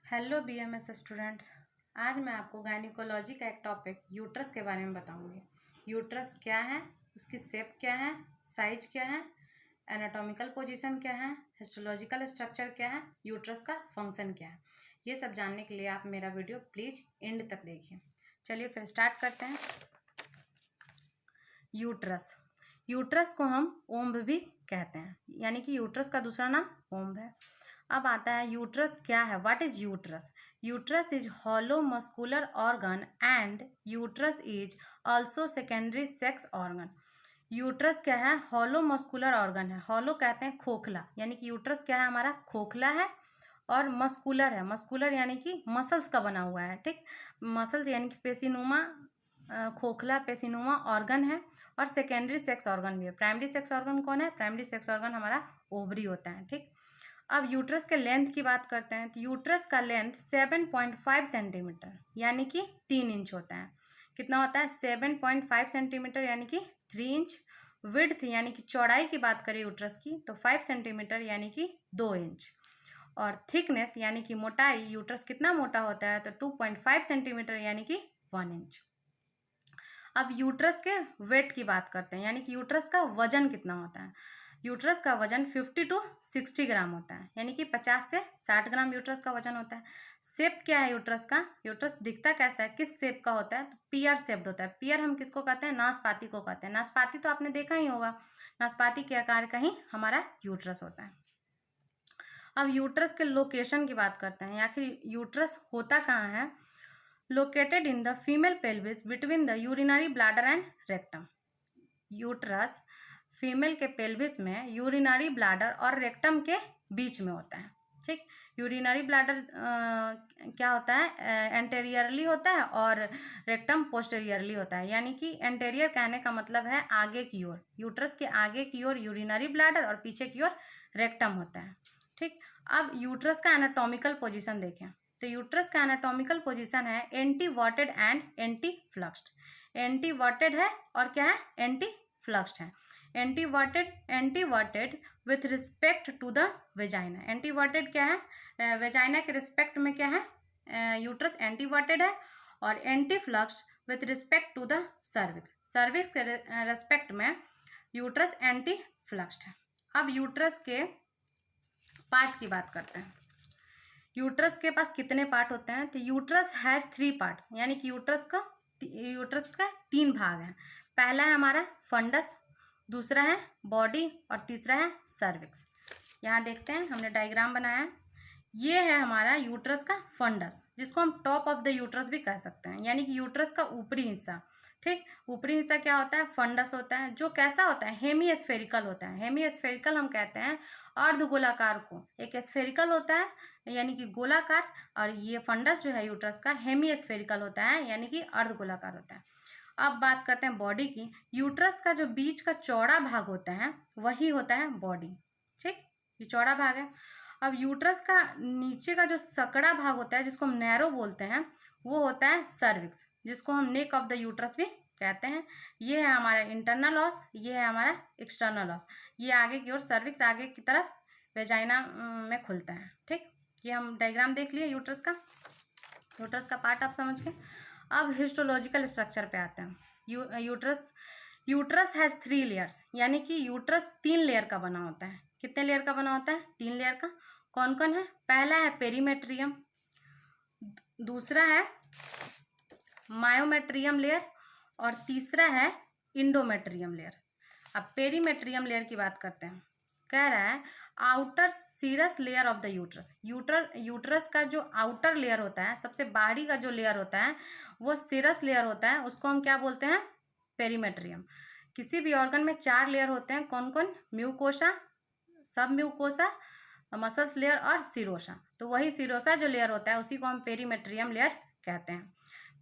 Hello BMS students. आज मैं आपको गायनिकोलॉजी का एक टॉपिक यूट्रस के बारे में बताऊंगी। यूट्रस क्या है, उसकी शेप क्या है, साइज क्या है, एनाटॉमिकल पोजीशन क्या है, हिस्टोलॉजिकल स्ट्रक्चर क्या है, यूट्रस का फंक्शन क्या है। ये सब जानने के लिए आप मेरा वीडियो प्लीज़ एंड तक देखिए। चलिए फिर स्टार्ट करते हैं। यूट्रस यूट्रस को हम ओम्ब भी कहते हैं, यानी कि यूट्रस का दूसरा नाम ओम्ब है। अब आता है यूट्रस क्या है। What is uterus? Uterus is hollow muscular organ and uterus is also secondary sex organ. Uterus क्या है? हॉलो मस्कुलर ऑर्गन है। हॉलो कहते हैं खोखला, यानी कि यूट्रस क्या है? हमारा खोखला है और मस्कुलर है। मस्कुलर यानी कि मसल्स का बना हुआ है। ठीक, मसल्स यानी कि पेशीनुमा, खोखला पेशीनुमा ऑर्गन है। और सेकेंडरी सेक्स ऑर्गन भी है। प्राइमरी सेक्स ऑर्गन कौन है? प्राइमरी सेक्स ऑर्गन हमारा ओवरी होता है। ठीक, अब यूट्रस के लेंथ की बात करते हैं तो यूट्रस का लेंथ 7.5 सेंटीमीटर यानी कि 3 इंच होता है। कितना होता है? 7.5 सेंटीमीटर यानी कि 3 इंच। विड्थ यानी कि चौड़ाई की बात करें यूट्रस की तो 5 सेंटीमीटर यानी कि 2 इंच। और थिकनेस यानी कि मोटाई, यूट्रस कितना मोटा होता है तो 2.5 सेंटीमीटर यानी कि 1 इंच। अब यूट्रस के वेट की बात करते हैं, यानी कि यूट्रस का वजन कितना होता है। यूट्रस का वजन 50 to 60 ग्राम होता है, यानी कि 50 से 60 ग्राम यूट्रस का वजन होता है। शेप क्या है यूट्रस का? यूट्रस दिखता कैसा है, किस शेप का होता है? तो पियर शेप्ड होता है। पियर हम किसको कहते हैं? नाशपाती को कहते हैं। नाशपाती तो आपने देखा ही होगा, नाशपाती के आकार का ही हमारा यूट्रस होता है। अब यूट्रस के लोकेशन की बात करते हैं, आखिर यूट्रस होता कहाँ है। Located in the female pelvis between the urinary bladder and rectum. Uterus female के पेल्विस में यूरिनरी ब्लैडर और रेक्टम के बीच में होता है। ठीक, यूरिनरी ब्लैडर क्या होता है? एंटेरियरली होता है और रेक्टम पोस्टेरियरली होता है, यानी कि एंटेरियर कहने का मतलब है आगे की ओर। यूट्रस के आगे की ओर यूरिनरी ब्लैडर और पीछे की ओर रेक्टम होता है। ठीक, अब यूट्रस का एनाटॉमिकल पोजीशन देखें तो यूट्रस का एनाटॉमिकल पोजीशन है anteverted and anteflexed. Anteverted है और क्या है? एंटी फ्लक्स्ड है। Anteverted with respect to the vagina. Anteverted क्या है? वेजाइना के रिस्पेक्ट में क्या है? यूट्रस एंटी वॉटेड है। और anteflexed with respect to the cervix. Cervix के रिस्पेक्ट में यूट्रस एंटी फ्लक्स्ड है। अब यूट्रस के पार्ट की बात करते हैं। यूट्रस के पास कितने पार्ट होते हैं? तो यूट्रस हैज़ 3 पार्ट्स, यानी कि यूट्रस का 3 भाग हैं। पहला है हमारा फंडस, दूसरा है बॉडी और तीसरा है सर्विक्स। यहाँ देखते हैं, हमने डायग्राम बनाया है। ये है हमारा यूट्रस का फंडस, जिसको हम टॉप ऑफ द यूट्रस भी कह सकते हैं, यानी कि यूट्रस का ऊपरी हिस्सा। ठीक, ऊपरी हिस्सा क्या होता है? फंडस होता है, जो कैसा होता है? हेमी स्फेरिकल होता है। हेमी स्फेरिकल हम कहते हैं अर्धगोलाकार को। एक स्फेरिकल होता है यानी कि गोलाकार, और ये फंडस जो है यूट्रस का हेमी स्फेरिकल होता है, यानी कि अर्धगोलाकार होता है। अब बात करते हैं बॉडी की। यूट्रस का जो बीच का चौड़ा भाग होता है वही होता है बॉडी। ठीक, ये चौड़ा भाग है। अब यूट्रस का नीचे का जो सकड़ा भाग होता है, जिसको हम नैरो बोलते हैं, वो होता है सर्विक्स, जिसको हम नेक ऑफ द यूट्रस भी कहते हैं। ये है हमारा इंटरनल ऑस, ये है हमारा एक्सटर्नल ऑस। ये आगे की ओर सर्विक्स आगे की तरफ वेजाइना में खुलता है। ठीक, ये हम डायग्राम देख लिए यूट्रस का। यूट्रस का पार्ट आप समझ गए। अब हिस्टोलॉजिकल स्ट्रक्चर पे आते हैं। यूट्रस हैज़ 3 लेयर्स, यानी कि यूट्रस 3 लेयर का बना होता है। कितने लेयर का बना होता है? 3 लेयर का। कौन कौन है? पहला है पेरीमेट्रियम, दूसरा है मायोमेट्रियम लेयर और तीसरा है इंडोमेट्रियम लेयर। अब पेरीमेट्रियम लेयर की बात करते हैं। कह रहा है outer serous layer of the uterus. Uterus का जो आउटर लेयर होता है, सबसे बाहरी का जो लेयर होता है, वो सीरस लेयर होता है, उसको हम क्या बोलते हैं? पेरीमेट्रियम। किसी भी ऑर्गन में 4 लेयर होते हैं। कौन कौन? म्यूकोसा, सब म्यूकोसा, मसल्स लेयर और सिरोसा। तो वही सिरोसा जो लेयर होता है उसी को हम पेरीमेट्रियम लेयर कहते हैं।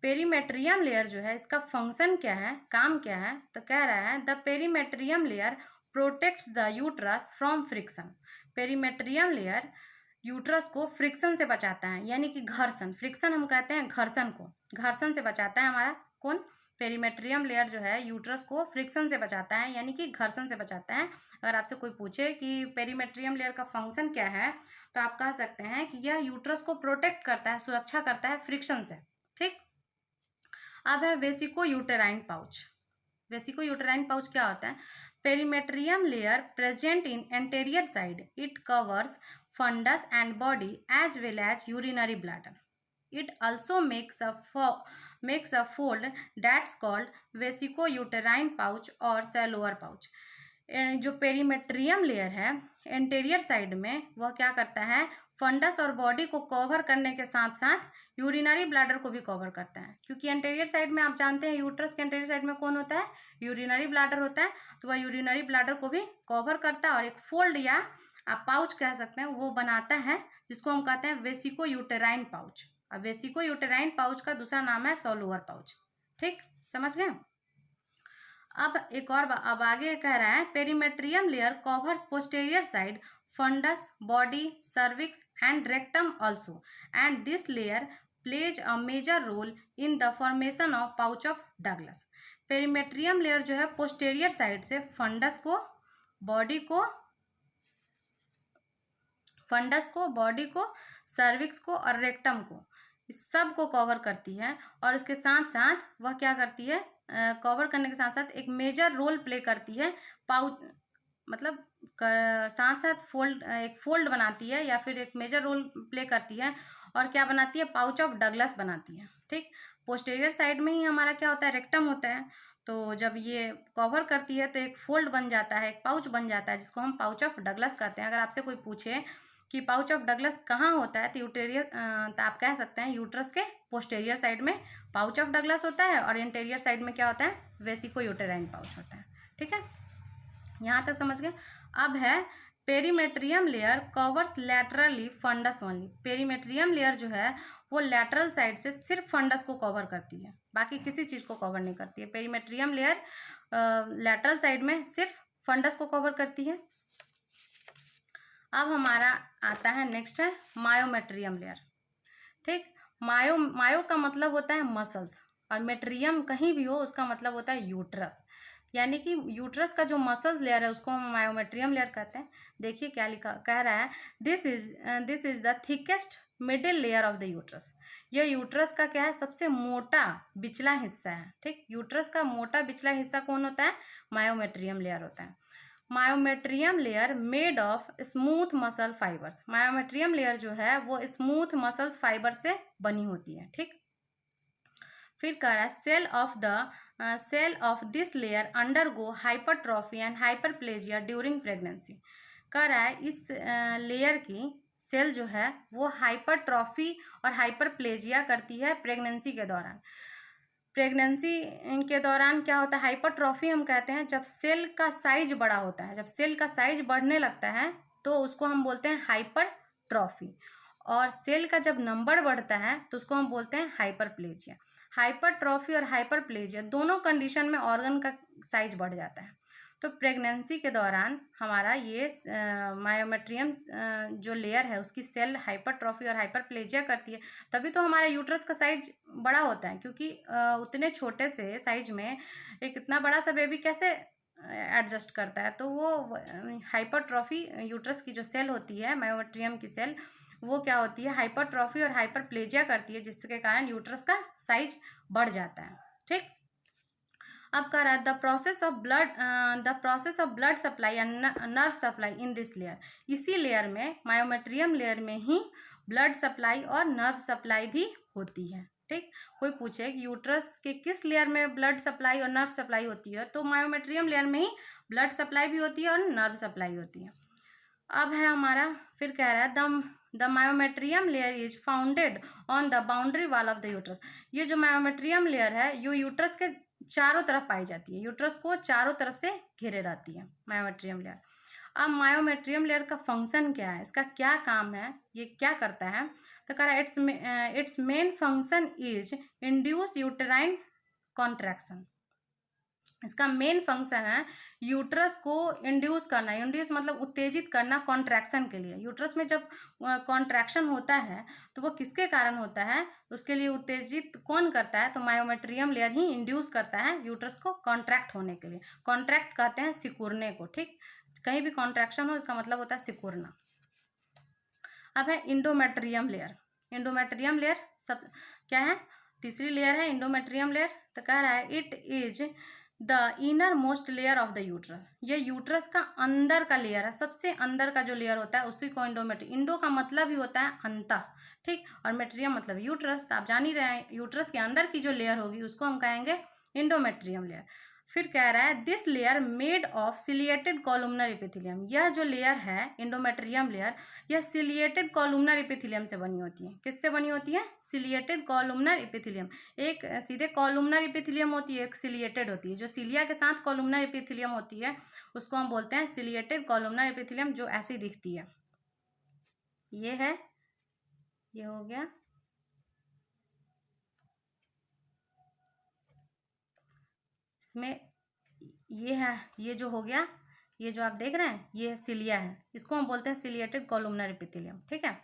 पेरीमेट्रियम लेयर जो है, इसका फंक्शन क्या है, काम क्या है? तो कह रहा है the perimetrium layer protects the uterus from friction. Perimetrium layer uterus को फ्रिक्शन से बचाता है, यानी कि घर्षण। फ्रिक्शन हम कहते हैं घर्षण को, घर्षण से बचाता है हमारा कौन? पेरीमेट्रियम लेयर जो है यूट्रस को फ्रिक्शन से बचाता है, यानी कि घर्षण से बचाता है। अगर आपसे कोई पूछे कि पेरीमेट्रियम लेयर का फंक्शन क्या है तो आप कह सकते हैं कि यह यूट्रस को प्रोटेक्ट करता है, सुरक्षा करता है फ्रिक्शन से। ठीक, अब है vesico uterine pouch. Vesico uterine pouch क्या होता है? Perimetrium layer present in anterior side, it covers fundus and body as well as urinary bladder. It also makes a fold that's called vesicouterine pouch or cellular pouch. जो perimetrium layer है anterior side में, वह क्या करता है? Funds और body को cover करने के साथ साथ यूरिनरी ब्लैडर को भी कवर करता है, क्योंकि एंटेरियर साइड में आप जानते हैं यूट्रस के एंटेरियर साइड में कौन होता है? यूरिनरी ब्लैडर होता है। तो वह यूरिनरी ब्लैडर को भी कवर करता है और एक फोल्ड या आप पाउच कह सकते हैं वो बनाता है, जिसको हम कहते हैं वेसिको यूटेराइन पाउच। अब वेसिको यूटेराइन पाउच का दूसरा नाम है सोलुअर पाउच। ठीक, समझ गए? अब एक और अब आगे कह रहा है perimetrium layer covers posterior side, fundus, body, cervix and rectum also, and this layer plays a major role in the formation of pouch of Douglas. Perimetrium layer जो है पोस्टेरियर साइड से फंडस को, बॉडी को, cervix को और rectum को, इस सब को कवर करती है। और इसके साथ साथ वह क्या करती है? कवर करने के साथ साथ एक मेजर रोल प्ले करती है पाउच, मतलब साथ साथ एक फोल्ड बनाती है या फिर एक मेजर रोल प्ले करती है। और क्या बनाती है? पाउच ऑफ डगलस बनाती है। ठीक, पोस्टेरियर साइड में ही हमारा क्या होता है? रेक्टम होता है। तो जब ये कवर करती है तो एक फोल्ड बन जाता है, एक पाउच बन जाता है, जिसको हम पाउच ऑफ डगलस कहते हैं। अगर आपसे कोई पूछे कि पाउच ऑफ डगलस कहाँ होता है, तो आप कह सकते हैं यूट्रस के पोस्टेरियर साइड में पाउच ऑफ डगलस होता है और इंटीरियर साइड में क्या होता है? वेसिको यूटेराइन पाउच होता है। ठीक है, यहाँ तक समझ गए? अब है perimetrium layer covers laterally fundus only. Perimetrium layer जो है वो लैटरल साइड से सिर्फ फंडस को कवर करती है, बाकी किसी चीज़ को कवर नहीं करती है। पेरीमेट्रियम लेयर लैटरल साइड में सिर्फ फंडस को कवर करती है। अब हमारा आता है नेक्स्ट है मायोमेट्रियम लेयर। ठीक, मायो का मतलब होता है मसल्स, और मेट्रियम कहीं भी हो उसका मतलब होता है यूट्रस, यानी कि यूट्रस का जो मसल्स लेयर है उसको हम मायोमेट्रियम लेयर कहते हैं। देखिए क्या लिखा, कह रहा है this is the thickest middle layer of the uterus. यह यूट्रस का क्या है? सबसे मोटा बिचला हिस्सा है। ठीक, यूट्रस का मोटा बिचला हिस्सा कौन होता है? मायोमेट्रियम लेयर होता है। Myometrium layer made of smooth muscle fibres. Myometrium layer जो है वो स्मूथ मसल्स फाइबर से बनी होती है। ठीक, फिर कह रहा है cell of this layer undergo hypertrophy and hyperplasia during pregnancy. कह रहा है इस लेयर की सेल जो है वो हाइपरट्रॉफी और हाइपरप्लेजिया करती है प्रेगनेंसी के दौरान। प्रेगनेंसी के दौरान क्या होता है? हाइपरट्रॉफी हम कहते हैं जब सेल का साइज बड़ा होता है। जब सेल का साइज बढ़ने लगता है तो उसको हम बोलते हैं हाइपरट्रॉफी, और सेल का जब नंबर बढ़ता है तो उसको हम बोलते हैं हाइपरप्लेजिया। हाइपरट्रॉफी और हाइपरप्लेजिया दोनों कंडीशन में ऑर्गन का साइज बढ़ जाता है। तो प्रेगनेंसी के दौरान हमारा ये मायोमेट्रियम जो लेयर है उसकी सेल हाइपरट्रॉफी और हाइपरप्लेजिया करती है। तभी तो हमारा यूट्रस का साइज बड़ा होता है, क्योंकि उतने छोटे से साइज में एक इतना बड़ा सा बेबी कैसे एडजस्ट करता है। तो वो हाइपरट्रॉफी यूट्रस की जो सेल होती है मायोमेट्रियम की सेल, वो क्या होती है? हाइपरट्रॉफी और हाइपरप्लेजिया करती है, जिसके कारण यूट्रस का साइज बढ़ जाता है। ठीक, अब कह रहा है the process of blood supply and nerve supply in this layer. इसी लेयर में, मायोमेट्रियम लेयर में ही ब्लड सप्लाई और नर्व सप्लाई भी होती है। ठीक, कोई पूछे कि यूट्रस के किस लेयर में ब्लड सप्लाई और नर्व सप्लाई होती है, तो मायोमेट्रियम लेयर में ही ब्लड सप्लाई भी होती है और नर्व सप्लाई होती है। अब है हमारा, फिर कह रहा है the myometrium layer is founded on the boundary wall of the uterus. ये जो मायोमेट्रियम लेयर है ये यूट्रस के चारों तरफ पाई जाती है, यूट्रस को चारों तरफ से घेरे रहती है मायोमेट्रियम लेयर। अब मायोमेट्रियम लेयर का फंक्शन क्या है, इसका क्या काम है, ये क्या करता है? तो कह रहा है it's main function is induce uterine contraction. इसका मेन फंक्शन है यूट्रस को इंड्यूस करना। इंड्यूस मतलब उत्तेजित करना कॉन्ट्रैक्शन के लिए। यूट्रस में जब कॉन्ट्रैक्शन होता है तो वो किसके कारण होता है? उसके लिए उत्तेजित कौन करता है? तो मायोमेट्रियम लेयर ही इंड्यूस करता है यूट्रस को कॉन्ट्रैक्ट होने के लिए। कॉन्ट्रैक्ट कहते हैं सिकुड़ने को। ठीक, कहीं भी कॉन्ट्रैक्शन हो इसका मतलब होता है सिकुड़ना। अब है इंडोमेट्रियम लेयर। इंडोमेट्रियम लेयर सब क्या है, तीसरी लेयर है इंडोमेट्रियम लेयर। तो कह रहा है it is the inner most layer of the uterus. ये यूट्रस का अंदर का लेयर है, सबसे अंदर का जो लेयर होता है उसी को इंडोमेट्रियम, इंडो का मतलब ही होता है अंतर, ठीक, और मेट्रियम मतलब यूट्रस। तो आप जान ही रहे हैं यूट्रस के अंदर की जो लेयर होगी उसको हम कहेंगे इंडोमेट्रियम लेयर। फिर कह रहा है this layer made of ciliated columnar epithelium. यह जो लेयर है इंडोमेट्रियम लेयर, यह सिलिएटेड कॉलुमनर एपिथेलियम से बनी होती है। किससे बनी होती है? Ciliated columnar epithelium. एक सीधे कॉलुमनर एपिथेलियम होती है, एक सिलिएटेड होती है। जो सिलिया के साथ कॉलुमनर एपिथेलियम होती है उसको हम बोलते हैं सिलिएटेड कॉलुमनर एपिथेलियम, जो ऐसी दिखती है। ये है, ये हो गया। इसमें ये है, ये जो हो गया, ये जो आप देख रहे हैं ये सिलिया है, इसको हम बोलते हैं सिलिएटेड कॉलुमनर एपिथेलियम, ठीक है।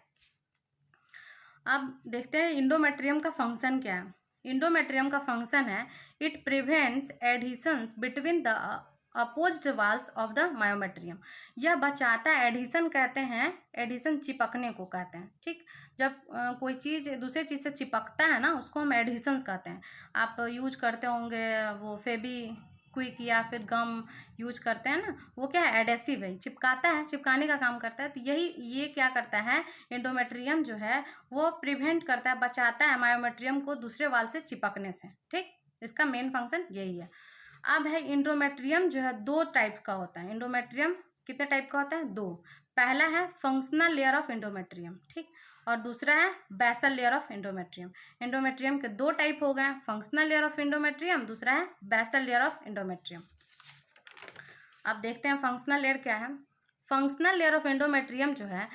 अब देखते हैं इंडोमेट्रियम का फंक्शन क्या है। इंडोमेट्रियम का फंक्शन है it prevents adhesions between the opposed walls of the myometrium. यह बचाता है, एडहेशन कहते हैं, एडहेशन चिपकने को कहते हैं, ठीक। जब कोई चीज़ दूसरे चीज़ से चिपकता है ना उसको हम एडहेशंस कहते हैं। आप यूज करते होंगे वो फेबी क्विक या फिर गम यूज करते हैं ना, वो क्या है, एडेसिव है, चिपकाता है, चिपकाने का काम करता है। तो यही ये क्या करता है, इंडोमेट्रियम जो है वो प्रिवेंट करता है, बचाता है मायोमेट्रियम को दूसरे वाल से चिपकने से, ठीक। इसका मेन फंक्शन यही है। अब है इंडोमेट्रियम जो है दो टाइप का होता है। इंडोमेट्रियम कितने टाइप का होता है? दो। पहला है फंक्शनल लेयर ऑफ इंडोमेट्रियम, ठीक, और दूसरा है basal layer of endometrium. Endometrium के दो टाइप हो गए, फंक्शनल लेयर ऑफ इंडोमेट्रियम, दूसरा है बेसल लेयर ऑफ इंडोमेट्रियम। अब देखते हैं फंक्शनल लेयर क्या है। फंक्शनल लेयर ऑफ इंडोमेट्रियम जो है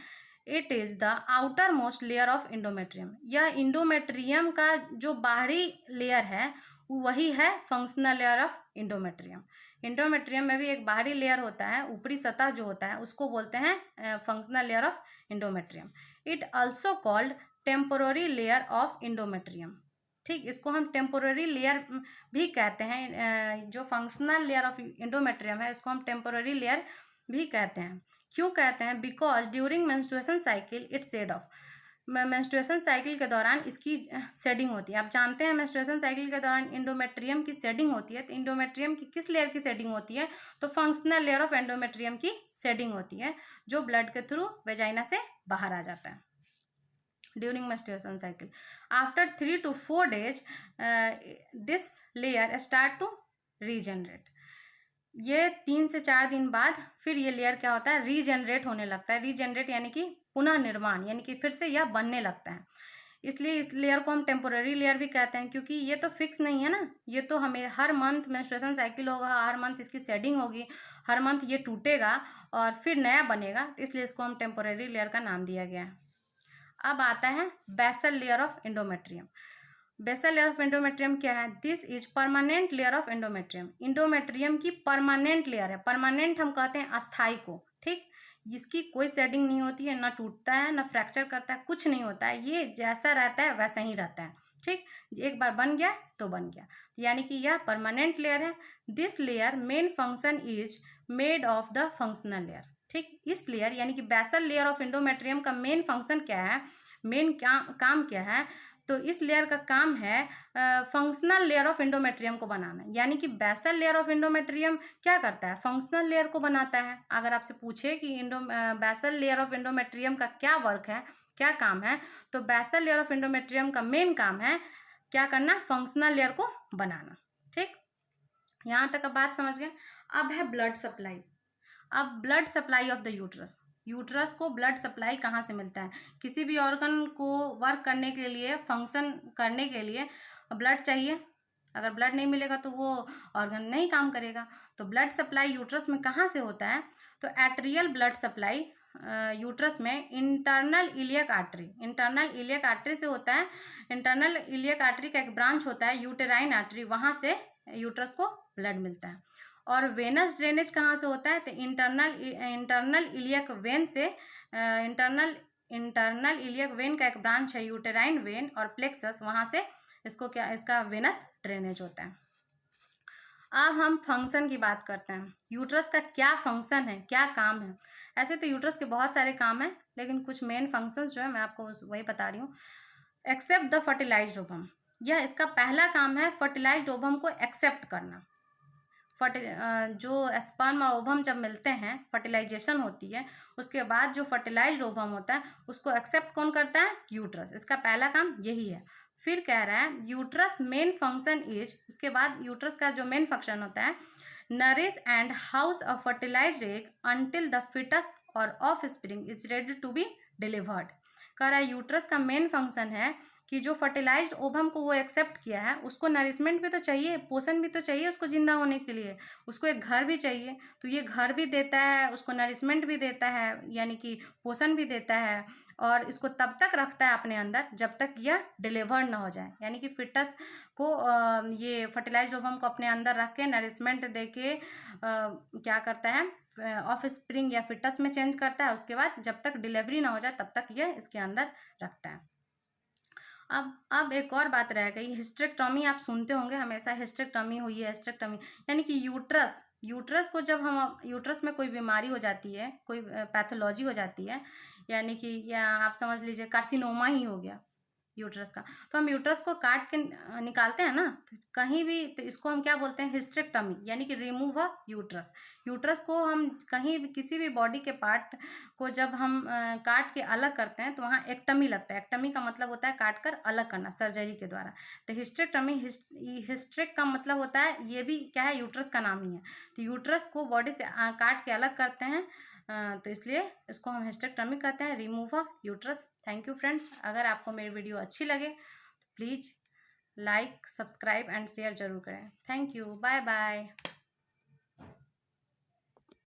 it is the outer most layer of endometrium. यह इंडोमेट्रियम का जो बाहरी लेयर है वही है functional layer of endometrium. Endometrium में भी एक बाहरी लेयर होता है, ऊपरी सतह जो होता है उसको बोलते हैं functional layer of endometrium. It also called temporary layer of endometrium, ठीक, इसको हम टेम्पोररी लेयर भी कहते हैं। जो फंक्शनल लेयर ऑफ इंडोमेट्रियम है इसको हम टेम्पोररी लेयर भी कहते हैं। क्यों कहते हैं? Because during menstruation cycle it shed off. Menstruation cycle के दौरान इसकी शेडिंग होती है। आप जानते हैं मेंस्ट्रुएशन साइकिल के दौरान इंडोमेट्रियम की शेडिंग होती है। तो इंडोमेट्रियम की किस लेयर की शेडिंग होती है? तो फंक्शनल लेयर ऑफ एंडोमेट्रियम की शेडिंग होती है, जो ब्लड के थ्रू वेजाइना से बाहर आ जाता है during menstruation cycle. After 3 to 4 days, this layer start to regenerate. ये 3 से 4 दिन बाद फिर ये लेयर क्या होता है, रीजनरेट होने लगता है। रीजनरेट यानी कि पुनः निर्माण, यानी कि फिर से यह बनने लगता है। इसलिए इस लेयर को हम टेम्पोररी लेयर भी कहते हैं, क्योंकि ये तो फिक्स नहीं है ना, ये तो हमें हर मंथ मेंस्ट्रुएशन साइकिल होगा, हर मंथ इसकी शेडिंग होगी, हर मंथ ये टूटेगा और फिर नया बनेगा, इसलिए इसको हम टेम्पोररी लेयर का नाम दिया गया है। अब आता है basal layer of endometrium. Basal layer of endometrium क्या है? This is permanent layer of endometrium. Endometrium की परमानेंट लेयर है। परमानेंट हम कहते हैं अस्थाई को, ठीक। इसकी कोई शेडिंग नहीं होती है, ना टूटता है, ना फ्रैक्चर करता है, कुछ नहीं होता है, ये जैसा रहता है वैसा ही रहता है, ठीक। एक बार बन गया तो बन गया, यानी कि यह परमानेंट लेयर है। This layer main function is made of the functional layer, ठीक। इस लेयर यानी कि बेसल लेयर ऑफ इंडोमेट्रियम का मेन फंक्शन क्या है, मेन काम क्या है? तो इस लेयर का काम है फंक्शनल लेयर ऑफ इंडोमेट्रियम को बनाना। यानी कि बेसल लेयर ऑफ इंडोमेट्रियम क्या करता है? फंक्शनल लेयर को बनाता है। अगर आपसे पूछे कि बेसल लेयर ऑफ इंडोमेट्रियम का क्या वर्क है, क्या काम है, तो बेसल लेयर ऑफ इंडोमेट्रियम का मेन काम है क्या करना? फंक्शनल लेयर को बनाना, ठीक। यहाँ तक अब बात समझ गए। अब है ब्लड सप्लाई। अब blood supply of the uterus. Uterus को ब्लड सप्लाई कहाँ से मिलता है? किसी भी ऑर्गन को वर्क करने के लिए, फंक्शन करने के लिए ब्लड चाहिए। अगर ब्लड नहीं मिलेगा तो वो ऑर्गन नहीं काम करेगा। तो ब्लड सप्लाई यूट्रस में कहाँ से होता है? तो एट्रियल ब्लड सप्लाई यूट्रस में internal iliac artery, internal iliac artery से होता है। इंटरनल इलियक आर्टरी का एक ब्रांच होता है यूटेराइन आर्टरी, वहाँ से यूट्रस को ब्लड मिलता है। और वेनस ड्रेनेज कहाँ से होता है? तो इंटरनल इलियक वेन से, इंटरनल इलियक वेन का एक ब्रांच है यूटेराइन वेन और प्लेक्सस, वहाँ से इसका वेनस ड्रेनेज होता है। अब हम फंक्शन की बात करते हैं। यूट्रस का क्या फंक्शन है, क्या काम है? ऐसे तो यूट्रस के बहुत सारे काम हैं, लेकिन कुछ मेन फंक्शंस जो है मैं आपको वही बता रही हूँ। एक्सेप्ट द फर्टिलाइज्ड ओवम, यह इसका पहला काम है फर्टिलाइज्ड ओवम को एक्सेप्ट करना। जो स्पर्म और ओवम जब मिलते हैं, फर्टिलाइजेशन होती है, उसके बाद जो फर्टिलाइज्ड ओवम होता है उसको एक्सेप्ट कौन करता है? यूट्रस। इसका पहला काम यही है। फिर कह रहा है यूट्रस मेन फंक्शन इज, उसके बाद यूट्रस का जो मेन फंक्शन होता है, nourish and house a fertilised egg until the foetus or offspring is ready to be delivered. कह रहा है यूट्रस का मेन फंक्शन है कि जो फर्टिलाइज्ड ओवम को वो एक्सेप्ट किया है, उसको नरिशमेंट भी तो चाहिए, पोषण भी तो चाहिए उसको जिंदा होने के लिए, उसको एक घर भी चाहिए। तो ये घर भी देता है, उसको नरिशमेंट भी देता है, यानी कि पोषण भी देता है, और इसको तब तक रखता है अपने अंदर जब तक यह डिलीवर ना हो जाए। यानी कि फिटस को ये फर्टिलाइज्ड ओवम को अपने अंदर रख के नरिशमेंट दे के क्या करता है, ऑफ स्प्रिंग या फिटस में चेंज करता है। उसके बाद जब तक डिलीवरी ना हो जाए तब तक यह इसके अंदर रखता है। अब एक और बात रह गई, हिस्टेरेक्टॉमी आप सुनते होंगे हमेशा, हिस्टेरेक्टॉमी हुई है, हिस्टेरेक्टॉमी यानी कि यूट्रस को जब हम यूट्रस में कोई बीमारी हो जाती है, कोई पैथोलॉजी हो जाती है, यानी कि या आप समझ लीजिए कार्सिनोमा ही हो गया यूट्रस का, तो हम यूट्रस को काट के निकालते हैं ना, तो कहीं भी, तो इसको हम क्या बोलते हैं? हिस्टेरेक्टॉमी, यानी कि रिमूव अ यूट्रस। यूट्रस को हम कहीं भी किसी भी बॉडी के पार्ट को जब हम काट के अलग करते हैं तो वहाँ एक्टमी लगता है। एक्टमी का मतलब होता है काट कर अलग करना सर्जरी के द्वारा। तो हिस्टेरेक्टॉमी, हिस्टेरेक का मतलब होता है, ये भी क्या है? यूट्रस का नाम ही है। तो यूट्रस को बॉडी से काट के अलग करते हैं, तो इसलिए इसको हम हिस्टेरेक्टॉमी कहते हैं, remove a uterus. Thank you friends. अगर आपको मेरी वीडियो अच्छी लगे तो please like, subscribe and share जरूर करें। Thank you, bye bye.